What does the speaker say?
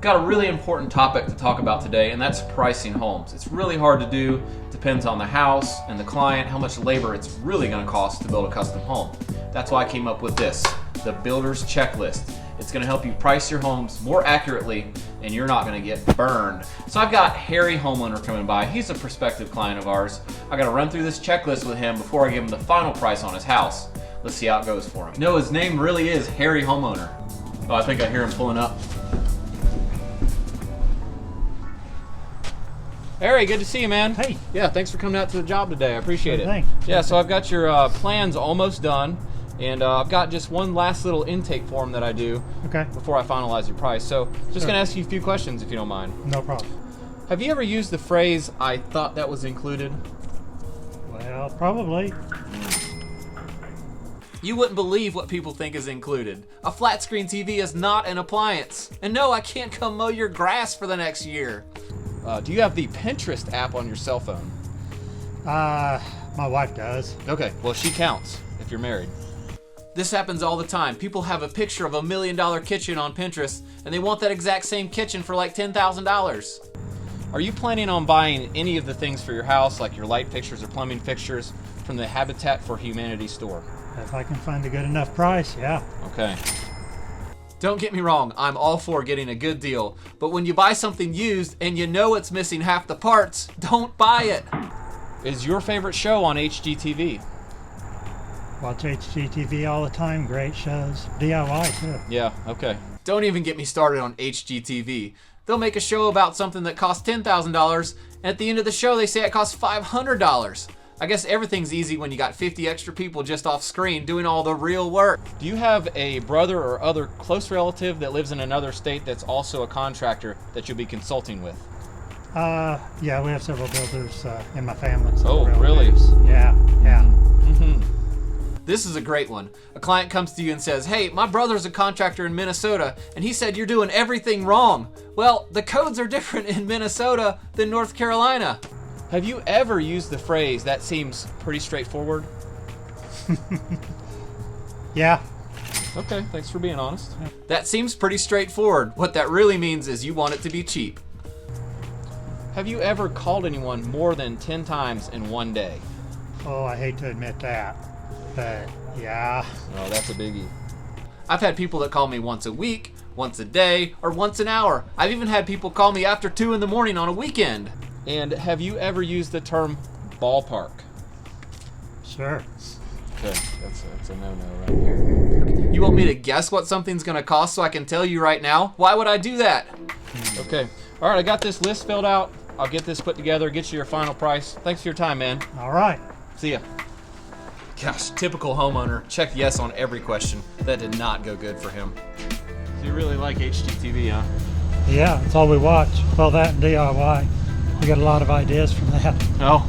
got a really important topic to talk about today, and that's pricing homes. It's really hard to do. Depends on the house and the client, how much labor it's really going to cost to build a custom home. That's why I came up with this, the Builder's Checklist. It's going to help you price your homes more accurately, and you're not going to get burned. So I've got Harry Homeowner coming by. He's a prospective client of ours. I got to run through this checklist with him before I give him the final price on his house. Let's see how it goes for him. No, his name really is Harry Homeowner. Oh, I think I hear him pulling up. Harry, good to see you, man. Hey. Yeah, thanks for coming out to the job today. I appreciate it. Thanks. Yeah, so I've got your plans almost done, and I've got just one last little intake form that I do before I finalize your price. So just gonna ask you a few questions if you don't mind. No problem. Have you ever used the phrase, "I thought that was included"? Well, probably. You wouldn't believe what people think is included. A flat screen TV is not an appliance. And no, I can't come mow your grass for the next year. Do you have the Pinterest app on your cell phone? My wife does. Okay, well, she counts if you're married. This happens all the time. People have a picture of $1 million kitchen on Pinterest, and they want that exact same kitchen for like $10,000. Are you planning on buying any of the things for your house, like your light fixtures or plumbing fixtures, from the Habitat for Humanity store? If I can find a good enough price, yeah. Okay. Don't get me wrong, I'm all for getting a good deal, but when you buy something used and you know it's missing half the parts, don't buy it. Is your favorite show on HGTV? Watch HGTV all the time. Great shows. DIY too. Yeah, okay. Don't even get me started on HGTV. They'll make a show about something that costs $10,000, and at the end of the show they say it costs $500. I guess everything's easy when you got 50 extra people just off screen doing all the real work. Do you have a brother or other close relative that lives in another state that's also a contractor that you'll be consulting with? Yeah, we have several builders in my family. Oh, really? Yeah. This is a great one. A client comes to you and says, "Hey, my brother's a contractor in Minnesota, and he said you're doing everything wrong." Well, the codes are different in Minnesota than North Carolina. Have you ever used the phrase, "that seems pretty straightforward"? Yeah. Okay, thanks for being honest. That seems pretty straightforward. What that really means is you want it to be cheap. Have you ever called anyone more than 10 times in one day? Oh, I hate to admit that, but yeah. Oh, that's a biggie. I've had people that call me once a week, once a day, or once an hour. I've even had people call me after 2 in the morning on a weekend. And have you ever used the term ballpark? Sure. Okay, that's a no-no right here. You want me to guess what something's gonna cost so I can tell you right now? Why would I do that? Okay, all right, I got this list filled out. I'll get this put together, get you your final price. Thanks for your time, man. All right. See ya. Gosh, typical homeowner. Checked yes on every question. That did not go good for him. So you really like HGTV, huh? Yeah, that's all we watch. Well, that and DIY. We got a lot of ideas from that. Oh.